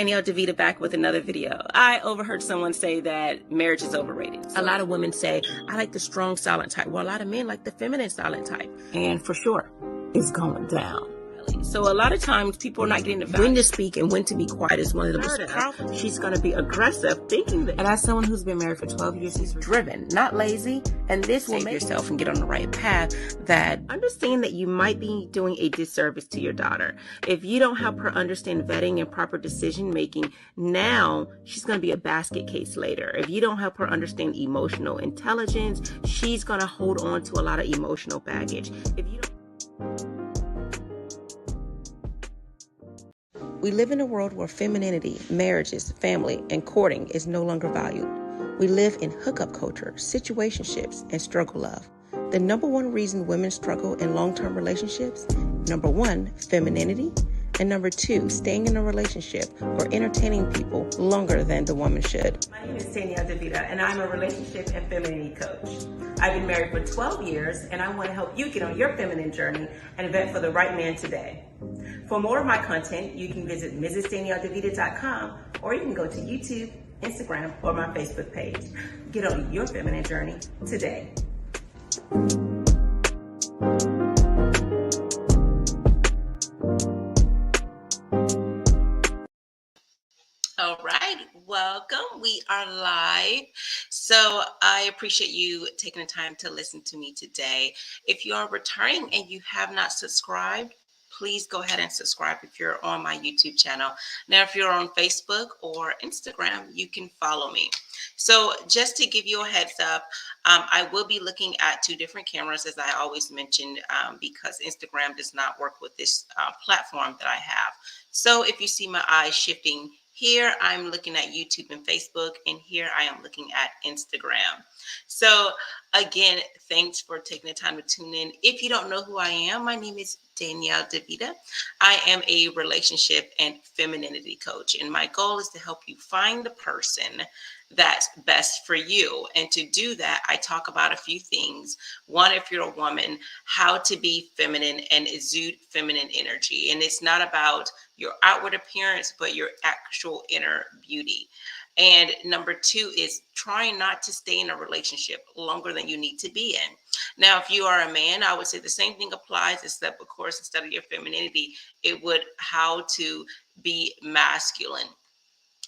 Danielle DeVita back with another video. I overheard someone say that marriage is overrated. A lot of women say, I like the strong silent type. Well, a lot of men like the feminine silent type. And for sure, it's going down. So a lot of times people are not getting the value. When to speak and when to be quiet is one of the most powerful. She's going to be aggressive thinking that. And as someone who's been married for 12 years, she's driven, not lazy. And this will make yourself and get on the right path. That understand that you might be doing a disservice to your daughter. If you don't help her understand vetting and proper decision making, now she's going to be a basket case later. If you don't help her understand emotional intelligence, she's going to hold on to a lot of emotional baggage. If you don't. We live in a world where femininity, marriages, family, and courting is no longer valued. We live in hookup culture, situationships, and struggle love. The number one reason women struggle in long-term relationships, number one, femininity, and number two, staying in a relationship or entertaining people longer than the woman should. My name is Danielle DeVita, and I'm a relationship and femininity coach. I've been married for 12 years, and I want to help you get on your feminine journey and vet for the right man today. For more of my content, you can visit mrsdanielledevita.com, or you can go to YouTube, Instagram, or my Facebook page. Get on your feminine journey today. All right, welcome. We are live. So I appreciate you taking the time to listen to me today. If you are returning and you have not subscribed, please go ahead and subscribe if you're on my YouTube channel. Now, if you're on Facebook or Instagram, you can follow me. So just to give you a heads up, I will be looking at two different cameras, as I always mentioned, because Instagram does not work with this platform that I have. So if you see my eyes shifting here, I'm looking at YouTube and Facebook, and here I am looking at Instagram. So again, thanks for taking the time to tune in. If you don't know who I am, my name is Danielle DeVita. I am a relationship and femininity coach, and my goal is to help you find the person that's best for you. And to do that, I talk about a few things. One, if you're a woman, how to be feminine and exude feminine energy. And it's not about your outward appearance, but your actual inner beauty. And number two is trying not to stay in a relationship longer than you need to be in. Now, if you are a man, I would say the same thing applies, except, of course, instead of your femininity, it would how to be masculine.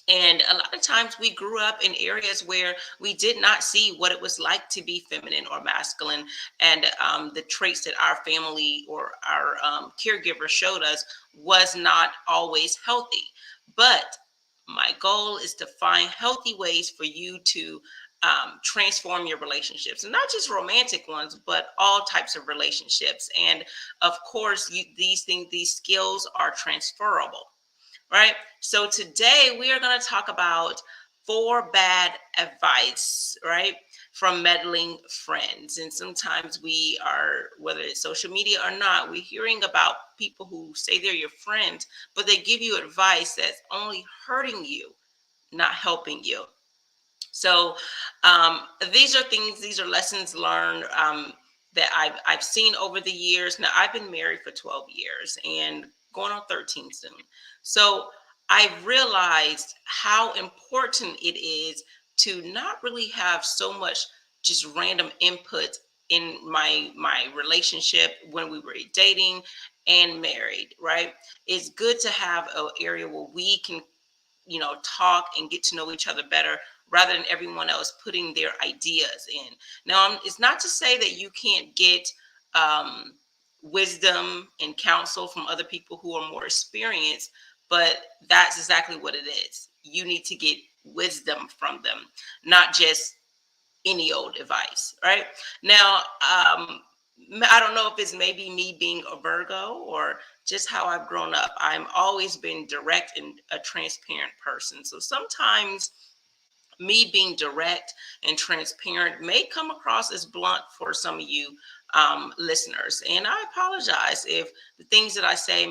And a lot of times we grew up in areas where we did not see what it was like to be feminine or masculine. And the traits that our family or our caregiver showed us was not always healthy. But my goal is to find healthy ways for you to transform your relationships, and not just romantic ones, but all types of relationships. And of course, these skills are transferable. Right. So today we are going to talk about 4 bad advice, right, from meddling friends. And sometimes we are, whether it's social media or not, we're hearing about people who say they're your friends, but they give you advice that's only hurting you, not helping you. So these are lessons learned that I've seen over the years. Now, I've been married for 12 years and going on 13 soon. So I realized how important it is to not really have so much just random input in my relationship when we were dating and married, right? It's good to have an area where we can, talk and get to know each other better rather than everyone else putting their ideas in. Now, it's not to say that you can't get wisdom and counsel from other people who are more experienced, but that's exactly what it is. You need to get wisdom from them, not just any old advice, right? Now, I don't know if it's maybe me being a Virgo or just how I've grown up. I'm always been direct and a transparent person. So sometimes me being direct and transparent may come across as blunt for some of you listeners. And I apologize if the things that I say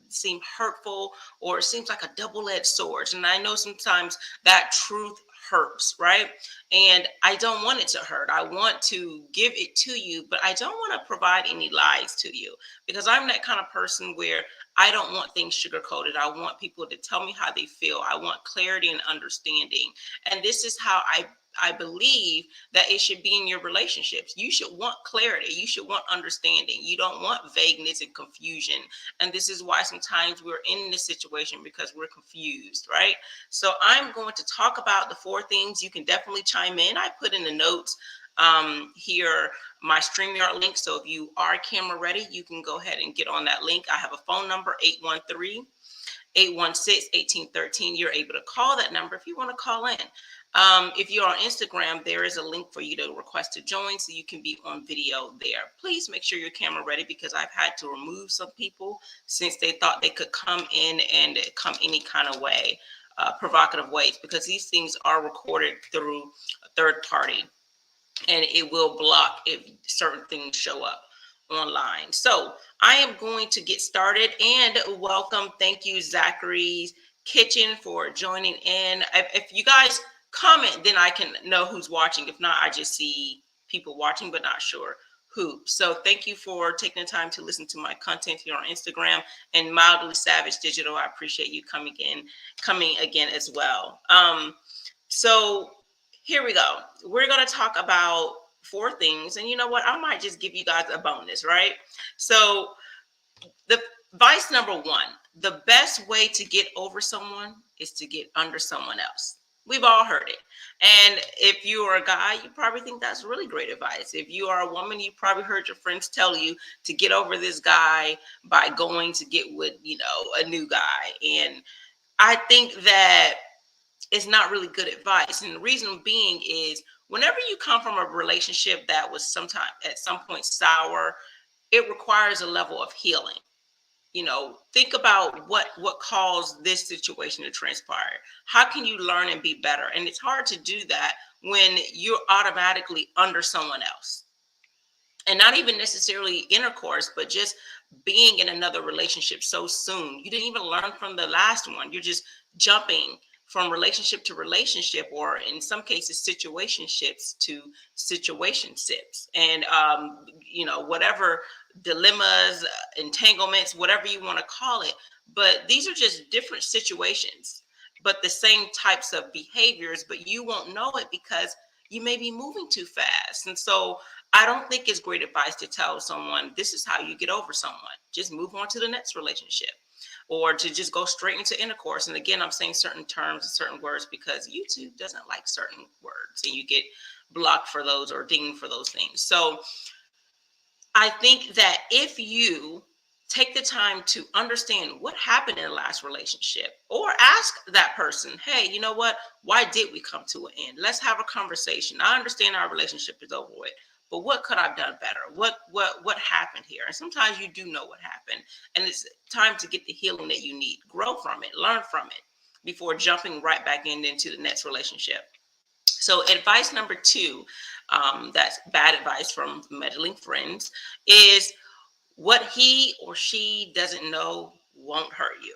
seem hurtful or it seems like a double-edged sword. And I know sometimes that truth hurts, right? And I don't want it to hurt. I want to give it to you, but I don't want to provide any lies to you, because I'm that kind of person where I don't want things sugar coated. I want people to tell me how they feel. I want clarity and understanding. And this is how I believe that it should be in your relationships. You should want clarity. You should want understanding. You don't want vagueness and confusion. And this is why sometimes we're in this situation, because we're confused, right? So I'm going to talk about the 4 things. You can definitely chime in. I put in the notes here my StreamYard link. So if you are camera ready, you can go ahead and get on that link. I have a phone number, 813-816-1813. You're able to call that number if you want to call in. If you're on Instagram, there is a link for you to request to join, so you can be on video there. Please make sure your camera ready, because I've had to remove some people since they thought they could come in and come any kind of way, provocative ways, because these things are recorded through a third party, and it will block if certain things show up online. So I am going to get started, and welcome. Thank you, Zachary's Kitchen, for joining in. If you guys comment, then I can know who's watching. If not, I just see people watching, but not sure who. So thank you for taking the time to listen to my content here on Instagram. And Mildly Savage Digital, I appreciate you coming again as well. So here we go. We're going to talk about 4 things. And you know what? I might just give you guys a bonus, right? So the advice number 1, the best way to get over someone is to get under someone else. We've all heard it. And if you are a guy, you probably think that's really great advice. If you are a woman, you probably heard your friends tell you to get over this guy by going to get with, a new guy. And I think that it's not really good advice. And the reason being is, whenever you come from a relationship that was at some point sour, it requires a level of healing. Think about what caused this situation to transpire. How can you learn and be better? And it's hard to do that when you're automatically under someone else. And not even necessarily intercourse, but just being in another relationship so soon. You didn't even learn from the last one. You're just jumping from relationship to relationship, or in some cases, situationships to situationships. And, whatever dilemmas, entanglements, whatever you want to call it. But these are just different situations, but the same types of behaviors, but you won't know it because you may be moving too fast. And so I don't think it's great advice to tell someone, this is how you get over someone. Just move on to the next relationship, or to just go straight into intercourse. And again, I'm saying certain terms and certain words because YouTube doesn't like certain words, and you get blocked for those or dinged for those things. So I think that if you take the time to understand what happened in the last relationship, or ask that person, hey, you know what? Why did we come to an end? Let's have a conversation. I understand our relationship is over with, but what could I have done better? What happened here? And sometimes you do know what happened, and it's time to get the healing that you need. Grow from it, learn from it, before jumping right back into the next relationship. So advice number 2, that's bad advice from meddling friends, is what he or she doesn't know won't hurt you.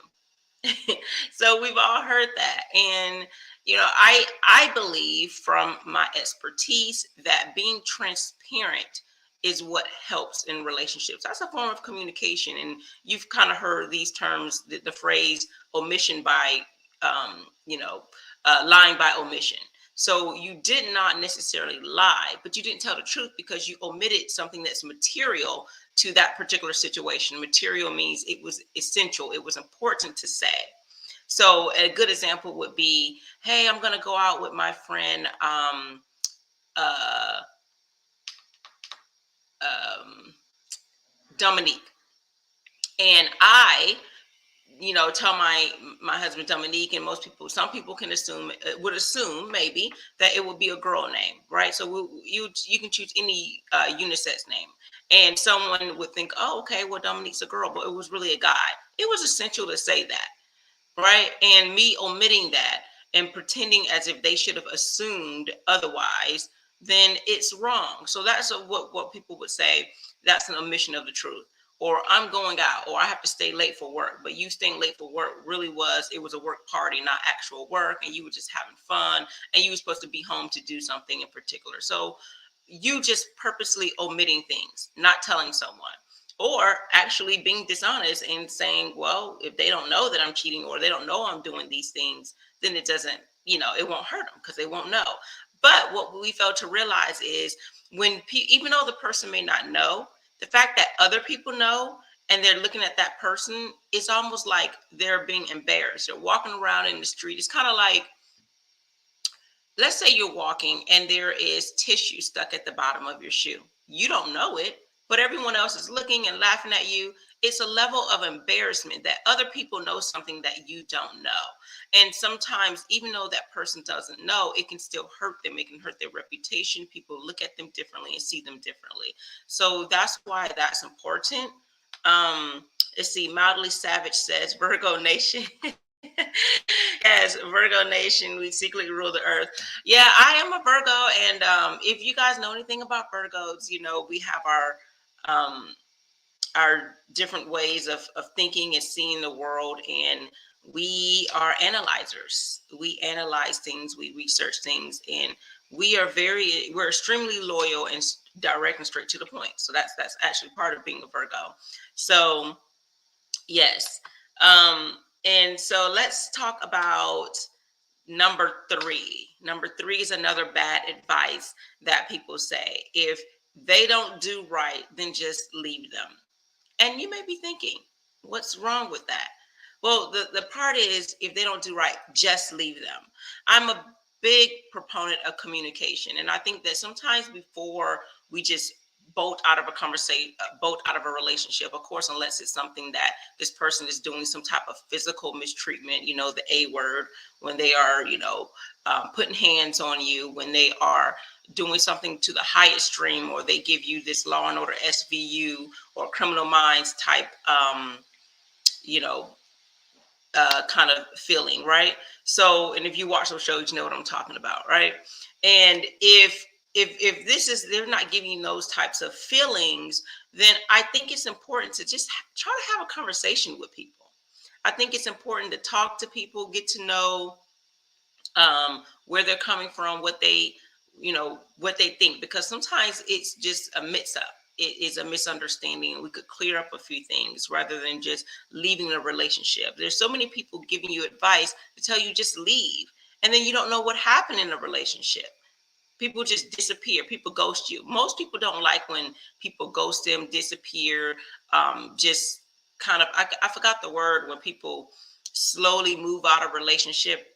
So we've all heard that. And, I believe from my expertise that being transparent is what helps in relationships. That's a form of communication. And you've kind of heard these terms, the phrase omission by, lying by omission. So you did not necessarily lie, but you didn't tell the truth because you omitted something that's material to that particular situation. Material means it was essential. It was important to say. So a good example would be, hey, I'm going to go out with my friend, Dominique. And I, tell my husband Dominique, and some people would assume maybe that it would be a girl name, right? So you can choose any unisex name, and someone would think, oh, okay, well, Dominique's a girl, but it was really a guy. It was essential to say that, right? And me omitting that and pretending as if they should have assumed otherwise, then it's wrong. So that's what people would say. That's an omission of the truth. or I'm going out, or I have to stay late for work. But you staying late for work it was a work party, not actual work, and you were just having fun, and you were supposed to be home to do something in particular. So you just purposely omitting things, not telling someone, or actually being dishonest and saying, well, if they don't know that I'm cheating or they don't know I'm doing these things, then it doesn't, it won't hurt them because they won't know. But what we fail to realize is even though the person may not know, the fact that other people know and they're looking at that person, it's almost like they're being embarrassed. They're walking around in the street. It's kind of like, let's say you're walking and there is tissue stuck at the bottom of your shoe. You don't know it, but everyone else is looking and laughing at you. It's a level of embarrassment that other people know something that you don't know. And sometimes, even though that person doesn't know, it can still hurt them. It can hurt their reputation. People look at them differently and see them differently. So that's why that's important. Let's see, Mildly Savage says, Virgo Nation. Yes, Virgo Nation, we secretly rule the earth. Yeah, I am a Virgo, and if you guys know anything about Virgos, we have our different ways of thinking and seeing the world, and we are analyzers. We analyze things, we research things, and we're extremely loyal and direct and straight to the point. So that's actually part of being a Virgo. So yes. And so let's talk about number 3. Number 3 is another bad advice that people say. If they don't do right, then just leave them. And you may be thinking, what's wrong with that? Well, the part is, if they don't do right, just leave them. I'm a big proponent of communication. And I think that sometimes before we just bolt out of a conversation, bolt out of a relationship, of course, unless it's something that this person is doing some type of physical mistreatment, the A word, when they are, putting hands on you, when they are doing something to the highest extreme, or they give you this Law and Order SVU or Criminal Minds type, kind of feeling, right? So, and if you watch those shows, you know what I'm talking about, right? And if they're not giving you those types of feelings, then I think it's important to just try to have a conversation with people. I think it's important to talk to people, get to know where they're coming from, what they think, because sometimes it's just a mix up. It is a misunderstanding, and we could clear up a few things rather than just leaving a relationship. There's so many people giving you advice to tell you just leave, and then you don't know what happened in the relationship. People just disappear. People ghost you. Most people don't like when people ghost them, disappear, just kind of, I forgot the word, when people slowly move out of relationship.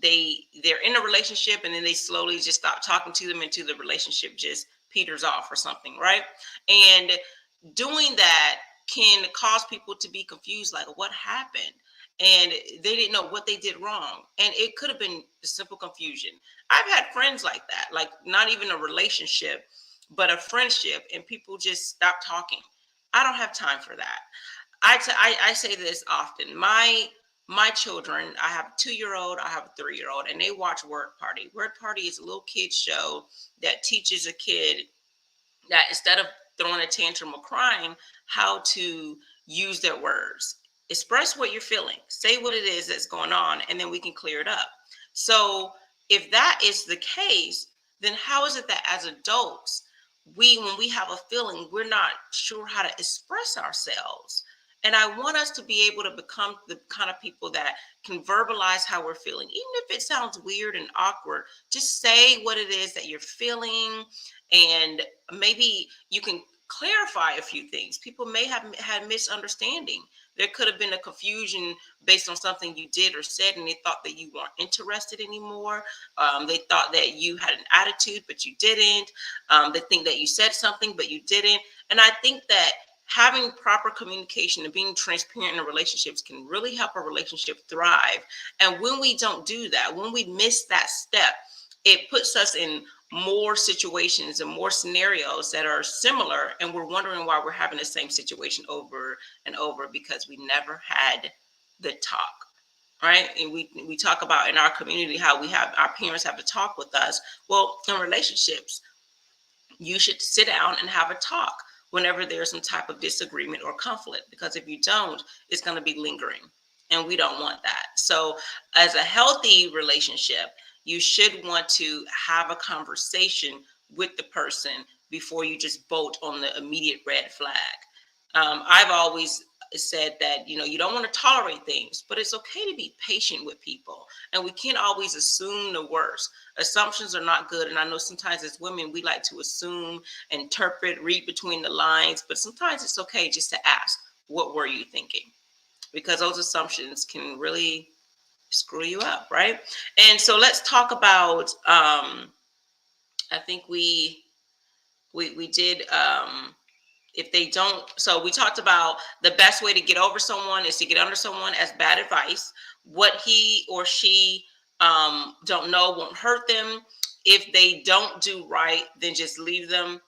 They're in a relationship and then they slowly just stop talking to them until the relationship just peters off or something, right? And doing that can cause people to be confused, like, what happened? And they didn't know what they did wrong. And it could have been a simple confusion. I've had friends like that, like not even a relationship, but a friendship, and people just stop talking. I don't have time for that. I say this often. My children, I have a 2-year-old, I have a 3-year-old, and they watch Word Party. Word Party is a little kid show that teaches a kid that instead of throwing a tantrum or crying, how to use their words. Express what you're feeling. Say what it is that's going on, and then we can clear it up. So if that is the case, then how is it that as adults, when we have a feeling, we're not sure how to express ourselves? And I want us to be able to become the kind of people that can verbalize how we're feeling. Even if it sounds weird and awkward, just say what it is that you're feeling. And maybe you can clarify a few things. People may have had misunderstanding. There could have been a confusion based on something you did or said, and they thought that you weren't interested anymore. They thought that you had an attitude, but you didn't. They think that you said something, but you didn't. And I think that having proper communication and being transparent in relationships can really help a relationship thrive. And when we don't do that, when we miss that step, it puts us in more situations and more scenarios that are similar, and we're wondering why we're having the same situation over and over, because we never had the talk, right? And we talk about in our community how we have our parents have to talk with us. Well, in relationships, you should sit down and have a talk. whenever there's some type of disagreement or conflict, because if you don't, it's going to be lingering, and we don't want that. So as a healthy relationship, you should want to have a conversation with the person before you just bolt on the immediate red flag. I've always said that, you don't want to tolerate things, but it's okay to be patient with people, and we can't always assume the worst. Assumptions are not good, and I know sometimes as women we like to assume, interpret, read between the lines, but sometimes it's okay just to ask, what were you thinking? Because those assumptions can really screw you up, right? And so let's talk about, I think we did, if they don't, so we talked about the best way to get over someone is to get under someone as bad advice. What he or she don't know won't hurt them. If they don't do right, then just leave them.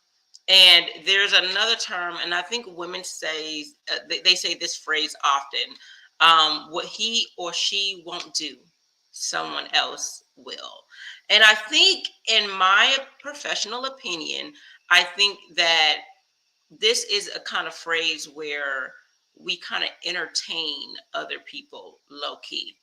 And there's another term, and I think women say, they say this phrase often: what he or she won't do, someone else will. And I think, in my professional opinion, I think that this is a kind of phrase where we kind of entertain other people low key.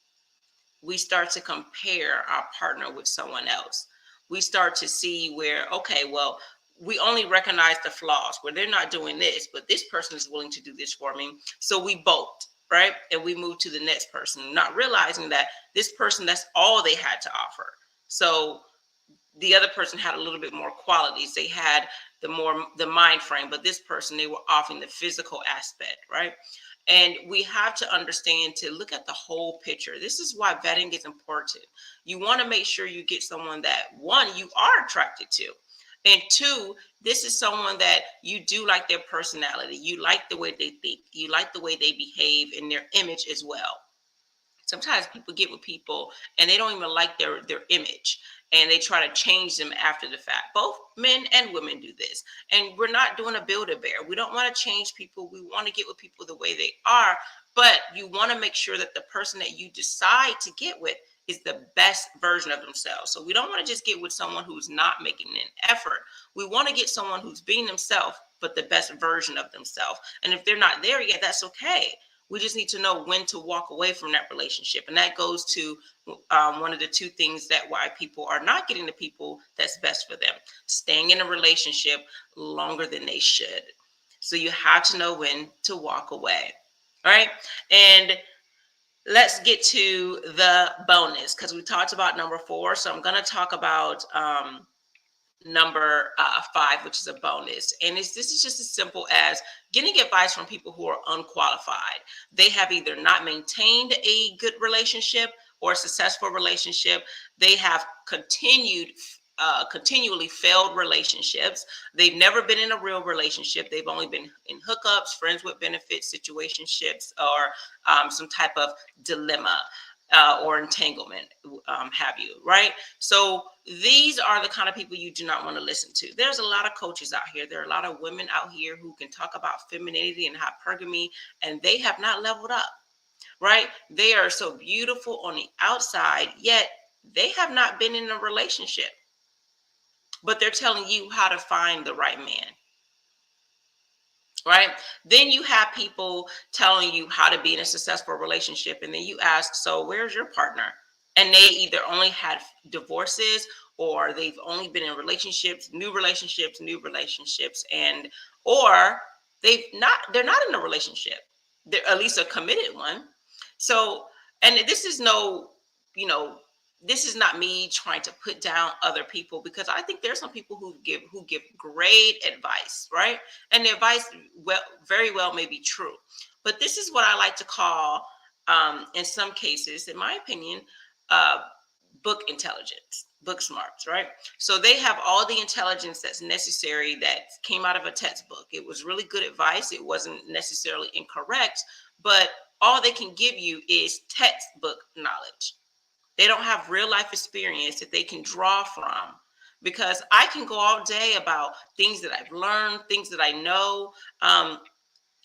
We start to compare our partner with someone else. We start to see where, okay, well, we only recognize the flaws where they're not doing this, but this person is willing to do this for me. So we bolt, right? And we move to the next person, not realizing that this person, that's all they had to offer. So the other person had a little bit more qualities. They had the mind frame, but this person, they were offering the physical aspect, right? And we have to understand to look at the whole picture. This is why vetting is important. You want to make sure you get someone that, one, you are attracted to, and two, this is someone that you do like their personality. You like the way they think. You like the way they behave in their image as well. Sometimes people get with people and they don't even like their image, and they try to change them after the fact. Both men and women do this, and we're not doing a build a bear. We don't want to change people. We want to get with people the way they are, but you want to make sure that the person that you decide to get with is the best version of themselves. So we don't want to just get with someone who's not making an effort. We want to get someone who's being themselves, but the best version of themselves. And if they're not there yet, that's okay. We just need to know when to walk away from that relationship. And that goes to one of the two things that why people are not getting the people that's best for them: staying in a relationship longer than they should. So you have to know when to walk away. All right. And let's get to the bonus, because we talked about number 4. So I'm going to talk about number 5, which is a bonus. And this is just as simple as getting advice from people who are unqualified. They have either not maintained a good relationship or a successful relationship. They have continually failed relationships. They've never been in a real relationship. They've only been in hookups, friends with benefits, situationships, or some type of dilemma. Or entanglement, have you, right? So these are the kind of people you do not want to listen to. There's a lot of coaches out here. There are a lot of women out here who can talk about femininity and hypergamy, and they have not leveled up, right? They are so beautiful on the outside, yet they have not been in a relationship, but they're telling you how to find the right man. Right? Then you have people telling you how to be in a successful relationship. And then you ask, so where's your partner? And they either only had divorces, or they've only been in relationships, new relationships, and or they're not in a relationship. They're at least a committed one. So, and this is no, you know, this is not me trying to put down other people, because I think there's some people who give great advice, right? And the advice very well may be true, but this is what I like to call, in some cases, in my opinion, uh, book intelligence, book smarts, right? So they have all the intelligence that's necessary that came out of a textbook. It was really good advice. It wasn't necessarily incorrect, but all they can give you is textbook knowledge. They don't have real life experience that they can draw from, because I can go all day about things that I've learned, things that I know.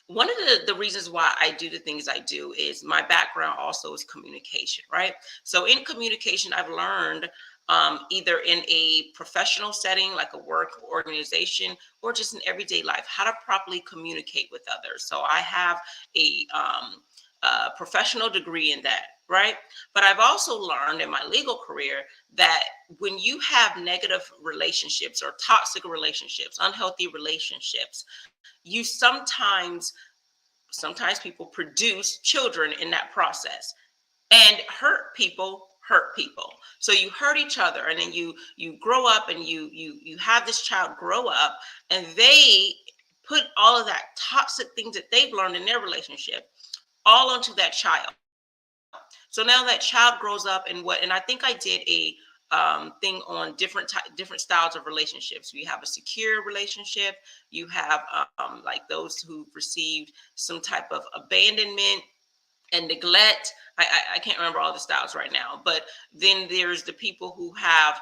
One of the reasons why I do the things I do is my background also is communication, right? So in communication, I've learned either in a professional setting like a work organization or just in everyday life, how to properly communicate with others. So I have a professional degree in that, right? But I've also learned in my legal career that when you have negative relationships or toxic relationships, unhealthy relationships, you sometimes people produce children in that process, and hurt people. So you hurt each other, and then you grow up, and you have this child grow up, and they put all of that toxic things that they've learned in their relationship all onto that child. So now that child grows up, and I think I did a thing on different styles of relationships. You have a secure relationship. You have like those who've received some type of abandonment and neglect. I can't remember all the styles right now, but then there's the people who have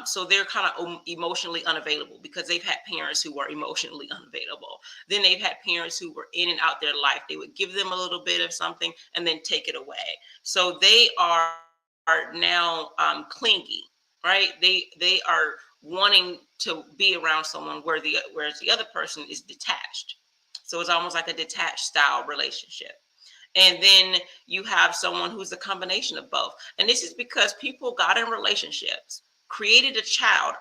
so they're kind of emotionally unavailable because they've had parents who were emotionally unavailable. Then they've had parents who were in and out their life. They would give them a little bit of something and then take it away. So they are now clingy, right? They are wanting to be around someone whereas the other person is detached. So it's almost like a detached style relationship. And then you have someone who's a combination of both. And this is because people got in relationships, created a child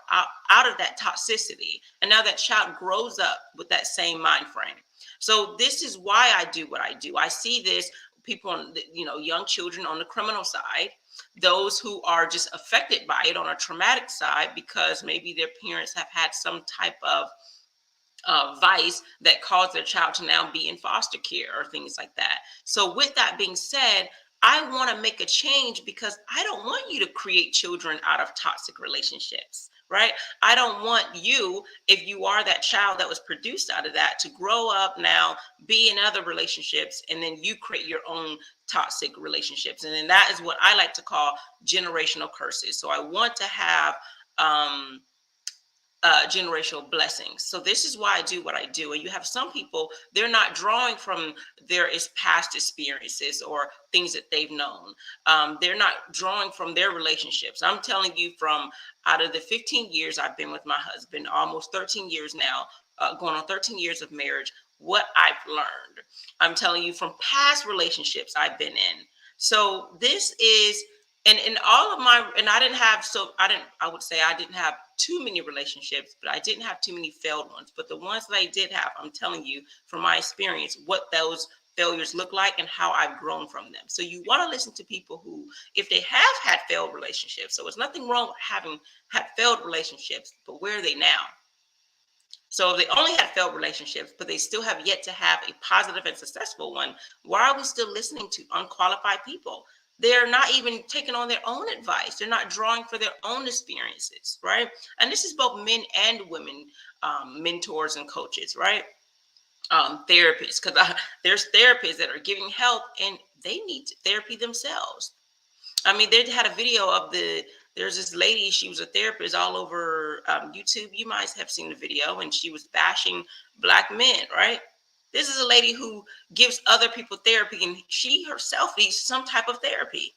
out of that toxicity. And now that child grows up with that same mind frame. So this is why I do what I do. I see this people on, young children on the criminal side, those who are just affected by it on a traumatic side because maybe their parents have had some type of vice that caused their child to now be in foster care or things like that. So with that being said, I want to make a change because I don't want you to create children out of toxic relationships, right? I don't want you, if you are that child that was produced out of that, to grow up now, be in other relationships, and then you create your own toxic relationships. And then that is what I like to call generational curses. So I want to have generational blessings. So this is why I do what I do. And you have some people, they're not drawing from their past experiences or things that they've known. They're not drawing from their relationships. I'm telling you, from out of the 15 years I've been with my husband, almost 13 years now, going on 13 years of marriage, what I've learned. I'm telling you from past relationships I've been in. So this is, and in all of my, and I would say I didn't have too many relationships, but I didn't have too many failed ones. But the ones that I did have, I'm telling you from my experience, what those failures look like and how I've grown from them. So you want to listen to people who, if they have had failed relationships, so there's nothing wrong with having had failed relationships, but where are they now? So if they only had failed relationships, but they still have yet to have a positive and successful one, why are we still listening to unqualified people? They're not even taking on their own advice. They're not drawing for their own experiences, right? And this is both men and women, mentors and coaches, right? Therapists, because there's therapists that are giving help and they need therapy themselves. I mean, they had a video of there's this lady, she was a therapist all over YouTube. You might have seen the video, and she was bashing Black men, right? This is a lady who gives other people therapy, and she herself needs some type of therapy.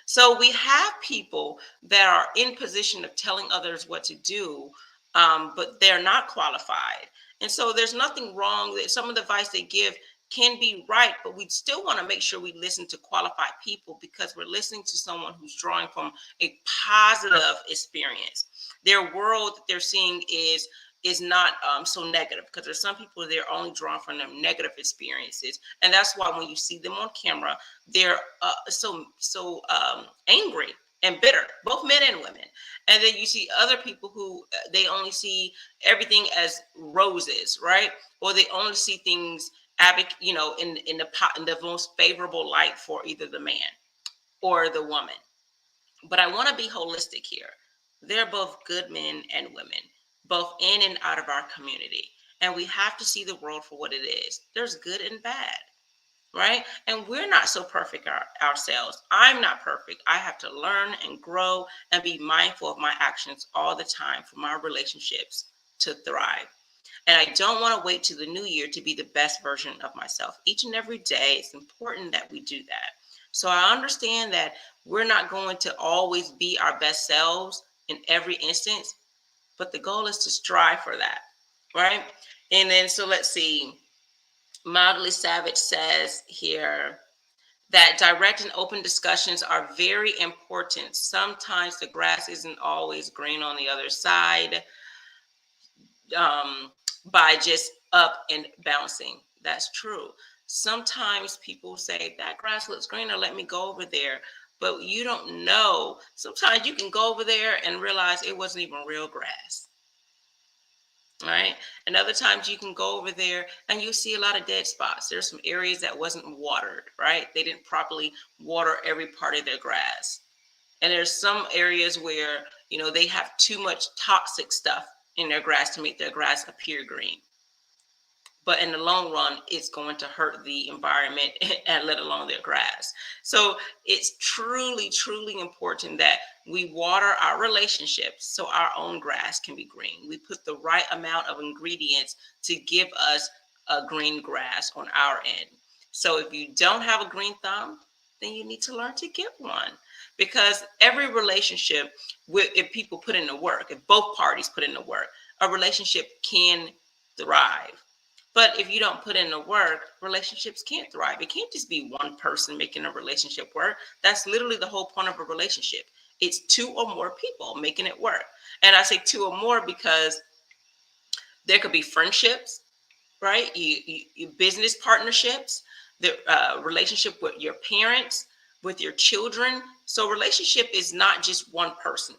So we have people that are in position of telling others what to do, but they're not qualified. And so there's nothing wrong that some of the advice they give can be right, but we still want to make sure we listen to qualified people because we're listening to someone who's drawing from a positive experience. Their world that they're seeing is not so negative, because there's some people they're only drawing from their negative experiences, and that's why when you see them on camera, they're so angry and bitter, both men and women. And then you see other people who they only see everything as roses, right? Or they only see things in the most favorable light for either the man or the woman. But I want to be holistic here. They're both good men and women, both in and out of our community. And we have to see the world for what it is. There's good and bad, right? And we're not so perfect ourselves. I'm not perfect. I have to learn and grow and be mindful of my actions all the time for my relationships to thrive. And I don't want to wait to the new year to be the best version of myself. Each and every day, it's important that we do that. So I understand that We're not going to always be our best selves in every instance, but the goal is to strive for that, right? And then, so let's see. Mildly Savage says here that direct and open discussions are very important. Sometimes the grass isn't always green on the other side, by just up and bouncing. That's true. Sometimes people say that grass looks greener, let me go over there. But you don't know. Sometimes you can go over there and realize it wasn't even real grass. Right. And other times you can go over there and you see a lot of dead spots. There's some areas that wasn't watered, right? They didn't properly water every part of their grass. And there's some areas where, they have too much toxic stuff in their grass to make their grass appear green. But in the long run, it's going to hurt the environment and let alone their grass. So it's truly, truly important that we water our relationships so our own grass can be green. We put the right amount of ingredients to give us a green grass on our end. So if you don't have a green thumb, then you need to learn to get one. Because every relationship, if people put in the work, if both parties put in the work, a relationship can thrive. But if you don't put in the work, relationships can't thrive. It can't just be one person making a relationship work. That's literally the whole point of a relationship. It's two or more people making it work. And I say two or more because there could be friendships, right? You business partnerships, the relationship with your parents, with your children. So relationship is not just one person.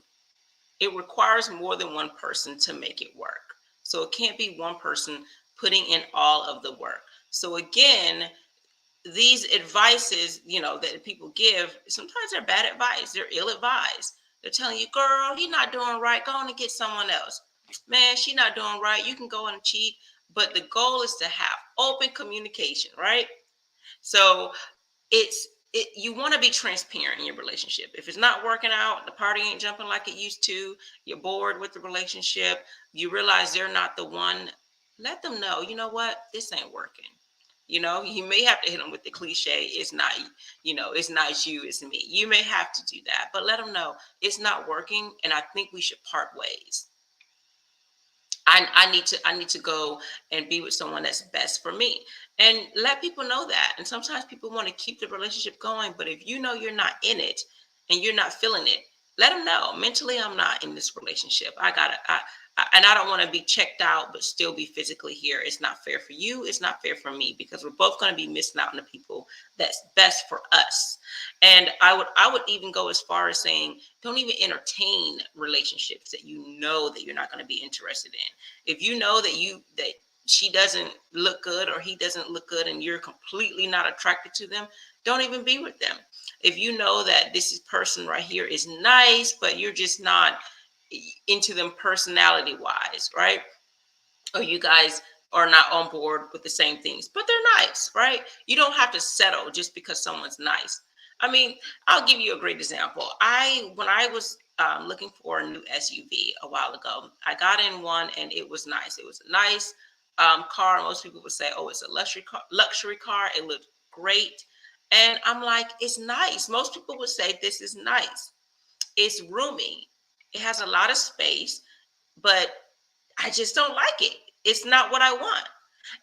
It requires more than one person to make it work. So it can't be one person putting in all of the work. So again, these advices, that people give, sometimes they're bad advice. They're ill-advised. They're telling you, girl, you're not doing right. Go on and get someone else. Man, she's not doing right. You can go and cheat. But the goal is to have open communication, right? So you want to be transparent in your relationship. If it's not working out, the party ain't jumping like it used to, you're bored with the relationship, you realize they're not the one, let them know, you know what, this ain't working. You may have to hit them with the cliche, it's not, it's not you, it's me. You may have to do that, but let them know it's not working and I think we should part ways. I need to go and be with someone that's best for me, and let people know that. And sometimes people want to keep the relationship going, but if you're not in it and you're not feeling it, let them know mentally, I'm not in this relationship. And I don't want to be checked out but still be physically here. It's not fair for you, it's not fair for me, because we're both going to be missing out on the people that's best for us. And I would even go as far as saying, don't even entertain relationships that that you're not going to be interested in. If you know that she doesn't look good or he doesn't look good and you're completely not attracted to them, don't even be with them. If you know that this person right here is nice, but you're just not into them personality wise, right? Or you guys are not on board with the same things, but they're nice, right? You don't have to settle just because someone's nice. I mean, I'll give you a great example. When I was looking for a new SUV a while ago, I got in one and it was nice. It was a nice car. Most people would say, oh, it's a luxury car. It looked great. And I'm like, it's nice. Most people would say this is nice. It's roomy. It has a lot of space, but I just don't like it. It's not what I want.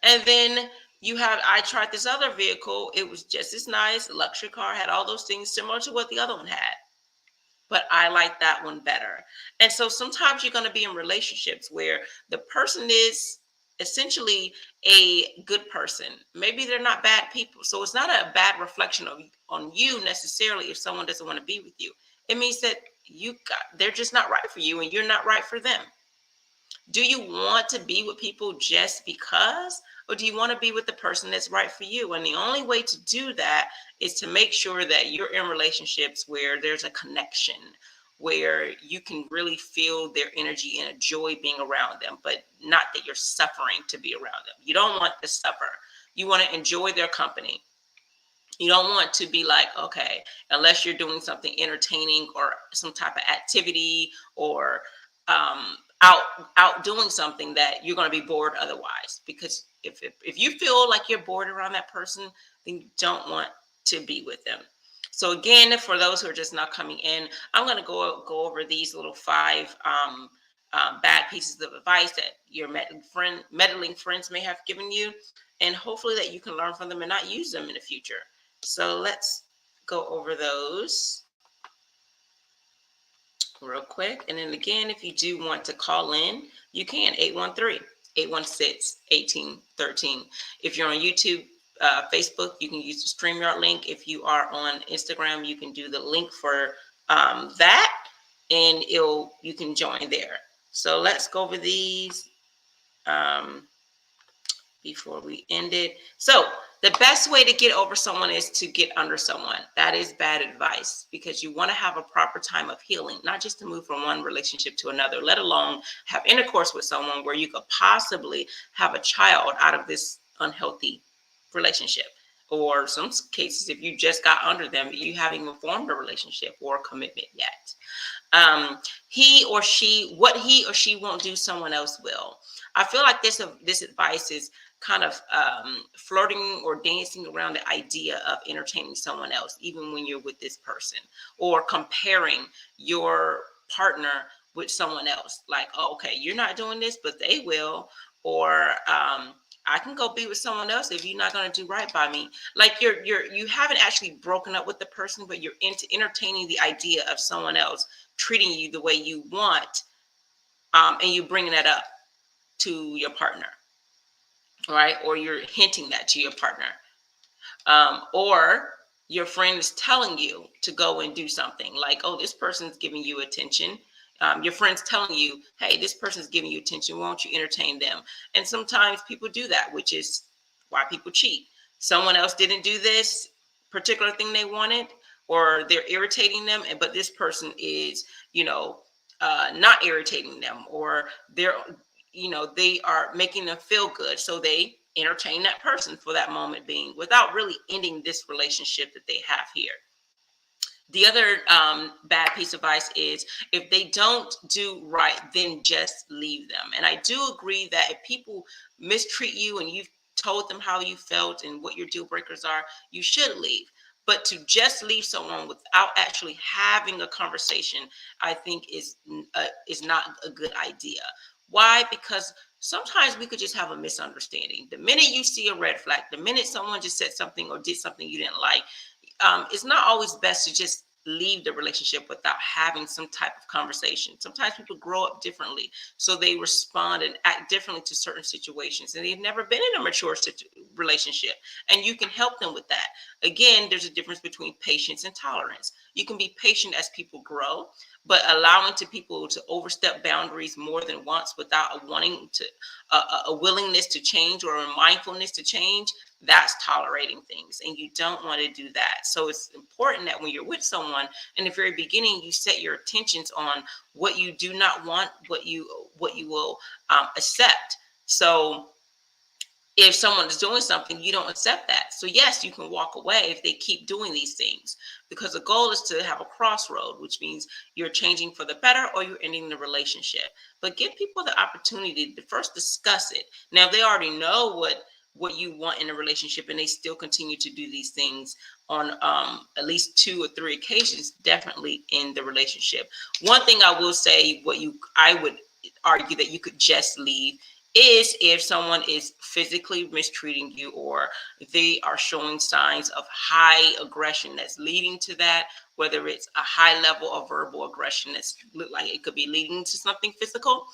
And then I tried this other vehicle. It was just as nice. A luxury car, had all those things similar to what the other one had. But I like that one better. And so sometimes you're going to be in relationships where the person is essentially a good person. Maybe they're not bad people. So it's not a bad reflection on you necessarily if someone doesn't want to be with you. It means that they're just not right for you and you're not right for them. Do you want to be with people just because, or do you want to be with the person that's right for you? And the only way to do that is to make sure that you're in relationships where there's a connection, where you can really feel their energy and enjoy being around them, but not that you're suffering to be around them. You don't want to suffer. You want to enjoy their company. You don't want to be like, okay, unless you're doing something entertaining or some type of activity or out doing something that you're going to be bored otherwise. Because if you feel like you're bored around that person, then you don't want to be with them. So again, for those who are just now coming in, I'm going to go over these little five bad pieces of advice that your meddling friends may have given you, and hopefully that you can learn from them and not use them in the future. So let's go over those real quick. And then again, if you do want to call in, you can 813-816-1813. If you're on YouTube, Facebook, you can use the StreamYard link. If you are on Instagram, you can do the link for that, and you can join there. So let's go over these before we end it. So the best way to get over someone is to get under someone. That is bad advice, because you want to have a proper time of healing, not just to move from one relationship to another, let alone have intercourse with someone where you could possibly have a child out of this unhealthy relationship. Or some cases, if you just got under them, you haven't even formed a relationship or a commitment yet. What he or she won't do, someone else will. I feel like this advice is kind of flirting or dancing around the idea of entertaining someone else, even when you're with this person, or comparing your partner with someone else. Like, oh, okay, you're not doing this, but they will. Or I can go be with someone else if you're not going to do right by me. Like you haven't actually broken up with the person, but you're entertaining the idea of someone else treating you the way you want, and you bringing that up to your partner, right? Or you're hinting that to your partner, or your friend is telling you to go and do something, like, oh, this person's giving you attention. Your friend's telling you, hey, this person's giving you attention, why don't you entertain them? And sometimes people do that, which is why people cheat. Someone else didn't do this particular thing they wanted, or they're irritating them, but this person is, not irritating them, or they are making them feel good, so they entertain that person for that moment being, without really ending this relationship that they have here. The other bad piece of advice is, if they don't do right, then just leave them. And I do agree that if people mistreat you and you've told them how you felt and what your deal breakers are, you should leave. But to just leave someone without actually having a conversation, I think is not a good idea. Why? Because sometimes we could just have a misunderstanding. The minute you see a red flag, the minute someone just said something or did something you didn't like, it's not always best to just leave the relationship without having some type of conversation. Sometimes people grow up differently, so they respond and act differently to certain situations, and they've never been in a mature relationship, and you can help them with that. Again, there's a difference between patience and tolerance. You can be patient as people grow, but allowing people to overstep boundaries more than once without a willingness to change or a mindfulness to change, that's tolerating things, and you don't want to do that. So it's important that when you're with someone in the very beginning, you set your intentions on what you do not want, what you will accept. So if someone is doing something, you don't accept that. So yes, you can walk away if they keep doing these things, because the goal is to have a crossroad, which means you're changing for the better or you're ending the relationship. But give people the opportunity to first discuss it. Now, if they already know what you want in a relationship and they still continue to do these things on at least 2 or 3 occasions, definitely end the relationship. One thing I will say, I would argue that you could just leave, is if someone is physically mistreating you, or they are showing signs of high aggression that's leading to that, whether it's a high level of verbal aggression that's look like it could be leading to something physical,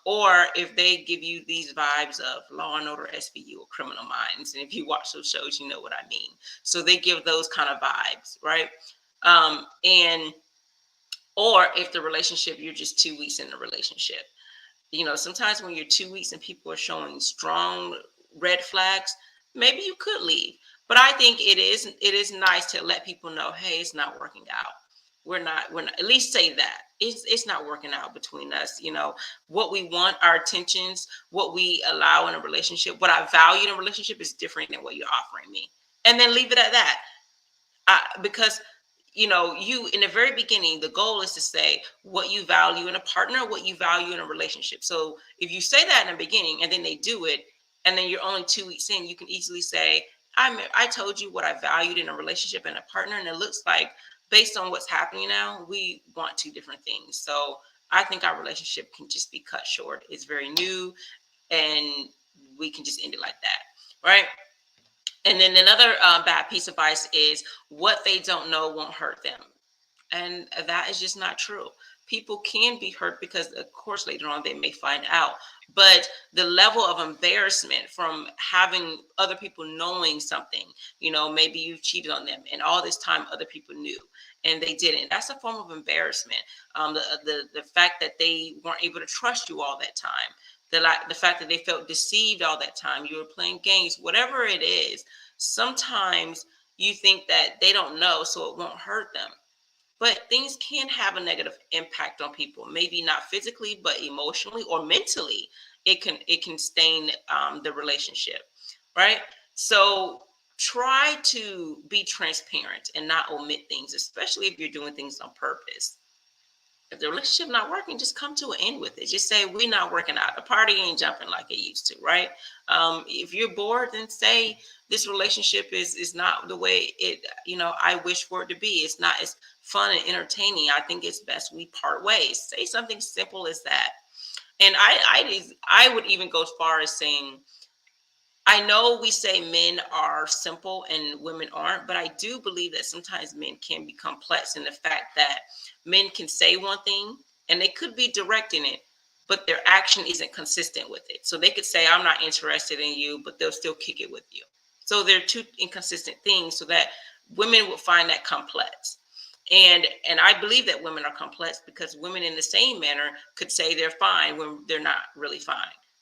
or if they give you these vibes of Law and Order SVU or Criminal Minds. And if you watch those shows, you know what I mean. So they give those kind of vibes, right? Or if the relationship, you're just 2 weeks in the relationship. Sometimes when you're 2 weeks and people are showing strong red flags, maybe you could leave. But I think it is nice to let people know, hey, it's not working out. We're not, at least say that it's not working out between us. What we want, our intentions, what we allow in a relationship, what I value in a relationship is different than what you're offering me. And then leave it at that. Because you in the very beginning, the goal is to say what you value in a partner, what you value in a relationship. So if you say that in the beginning and then they do it, and then you're only 2 weeks in, you can easily say, I told you what I valued in a relationship and a partner, and it looks like based on what's happening now, we want two different things. So I think our relationship can just be cut short. It's very new, and we can just end it like that, right? And then another bad piece of advice is what they don't know won't hurt them. And that is just not true. People can be hurt because, of course, later on they may find out. But the level of embarrassment from having other people knowing something, maybe you cheated on them, and all this time other people knew and they didn't. That's a form of embarrassment. The fact that they weren't able to trust you all that time, the fact that they felt deceived all that time, you were playing games, whatever it is. Sometimes you think that they don't know, so it won't hurt them. But things can have a negative impact on people, maybe not physically, but emotionally or mentally. It can stain the relationship, right? So try to be transparent and not omit things, especially if you're doing things on purpose. If the relationship not working, just come to an end with it. Just say, we're not working out. The party ain't jumping like it used to, right? If you're bored, then say, this relationship is not the way it, I wish for it to be. It's not as fun and entertaining. I think it's best we part ways. Say something simple as that. And I would even go as far as saying, I know we say men are simple and women aren't, but I do believe that sometimes men can be complex in the fact that men can say one thing and they could be direct in it, but their action isn't consistent with it. So they could say, I'm not interested in you, but they'll still kick it with you. So they're two inconsistent things, so that women will find that complex. And I believe that women are complex because women in the same manner could say they're fine when they're not really fine.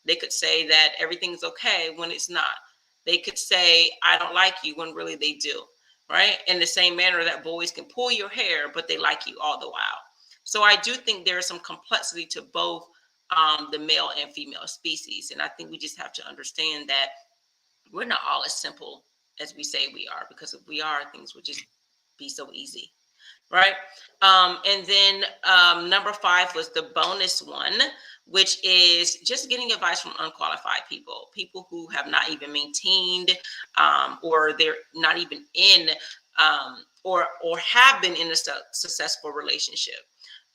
They could say that everything's okay when it's not. They could say, I don't like you, when really they do, right? In the same manner that boys can pull your hair, but they like you all the while. So I do think there is some complexity to both the male and female species. And I think we just have to understand that we're not all as simple as we say we are, because if we are, things would just be so easy. Right. And then number 5 was the bonus one, which is just getting advice from unqualified people who have not even maintained or they're not even in or have been in a successful relationship.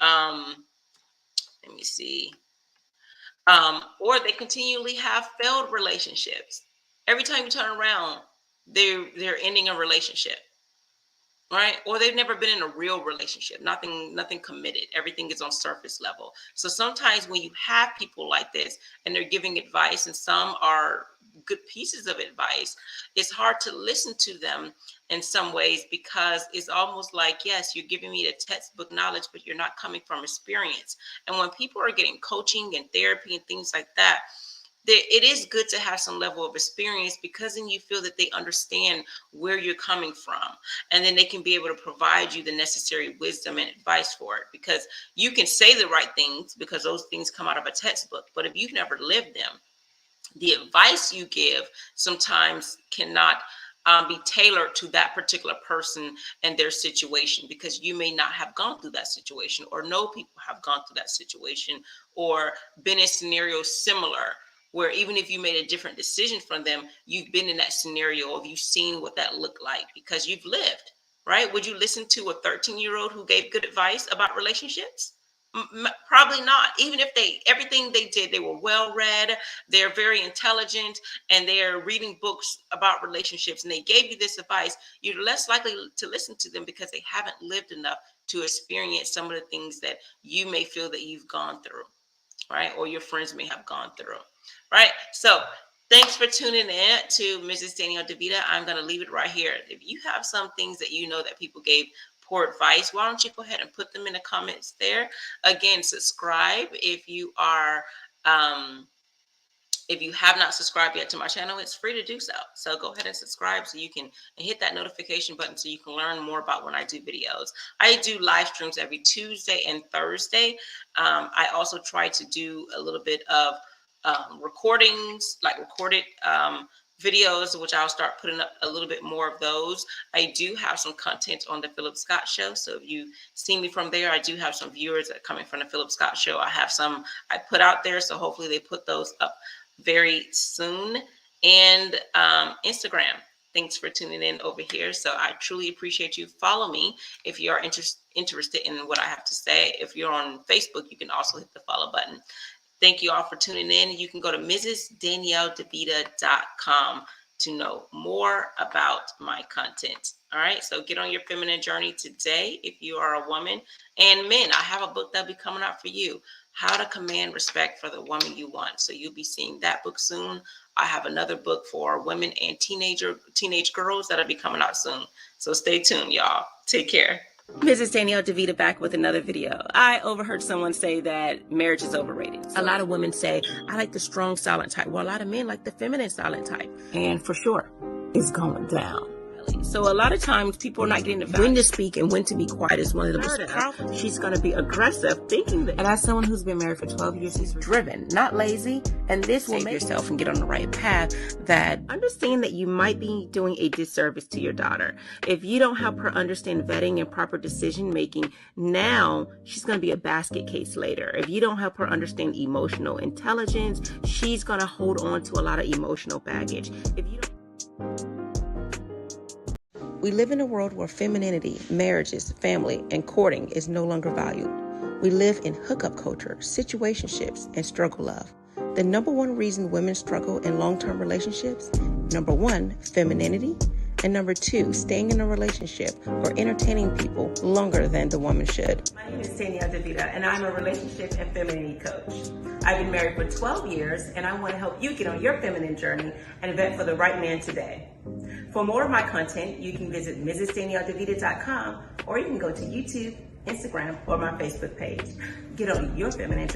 Let me see. Or they continually have failed relationships. Every time you turn around, they're ending a relationship. Right? Or they've never been in a real relationship, nothing committed. Everything is on surface level. So sometimes when you have people like this and they're giving advice, and some are good pieces of advice, it's hard to listen to them in some ways, because it's almost like, yes, you're giving me the textbook knowledge, but you're not coming from experience. And when people are getting coaching and therapy and things like that, it is good to have some level of experience, because then you feel that they understand where you're coming from, and then they can be able to provide you the necessary wisdom and advice for it. Because you can say the right things because those things come out of a textbook, but if you've never lived them, the advice you give sometimes cannot be tailored to that particular person and their situation, because you may not have gone through that situation, or know people have gone through that situation, or been in scenarios similar, where even if you made a different decision from them, you've been in that scenario, of you've seen what that looked like because you've lived, right? Would you listen to a 13-year-old who gave good advice about relationships? Probably not. Even if everything they did, they were well read, they're very intelligent, and they're reading books about relationships, and they gave you this advice, you're less likely to listen to them because they haven't lived enough to experience some of the things that you may feel that you've gone through, right? Or your friends may have gone through, right? So thanks for tuning in to Mrs. Danielle DeVita. I'm going to leave it right here. If you have some things that you know that people gave poor advice, why don't you go ahead and put them in the comments there? Again, subscribe if you are if you have not subscribed yet to my channel. It's free to do so. So go ahead and subscribe so you can, and hit that notification button so you can learn more about when I do videos. I do live streams every Tuesday and Thursday. I also try to do a little bit of recordings, like recorded videos, which I'll start putting up a little bit more of those. I do have some content on the Philip Scott Show. So if you see me from there, I do have some viewers that are coming from the Philip Scott Show. I have some I put out there. So hopefully they put those up very soon. And Instagram. Thanks for tuning in over here. So I truly appreciate you. Follow me if you are interested in what I have to say. If you're on Facebook, you can also hit the follow button. Thank you all for tuning in. You can go to mrsdanielledevita.com to know more about my content. All right, so get on your feminine journey today if you are a woman. And men, I have a book that'll be coming out for you, How to Command Respect for the Woman You Want. So you'll be seeing that book soon. I have another book for women and teenage girls that'll be coming out soon. So stay tuned, y'all. Take care. Mrs. Danielle DeVita back with another video. I overheard someone say that marriage is overrated. A lot of women say, I like the strong silent type. Well, a lot of men like the feminine silent type. And for sure, it's going down. So a lot of times people are not getting the when to speak and when to be quiet is one of the most powerful. She's going to be aggressive thinking that. And as someone who's been married for 12 years, she's driven, not lazy. And this will make yourself and get on the right path. That understand that you might be doing a disservice to your daughter. If you don't help her understand vetting and proper decision making, now she's going to be a basket case later. If you don't help her understand emotional intelligence, she's going to hold on to a lot of emotional baggage. If you don't. We live in a world where femininity, marriages, family, and courting is no longer valued. We live in hookup culture, situationships, and struggle love. The number one reason women struggle in long-term relationships, number one, femininity, and number two, staying in a relationship or entertaining people longer than the woman should. My name is Danielle DeVita, and I'm a relationship and femininity coach. I've been married for 12 years, and I want to help you get on your feminine journey and vet for the right man today. For more of my content, you can visit mrsdanielledevita.com, or you can go to YouTube, Instagram, or my Facebook page. Get on your feminine journey.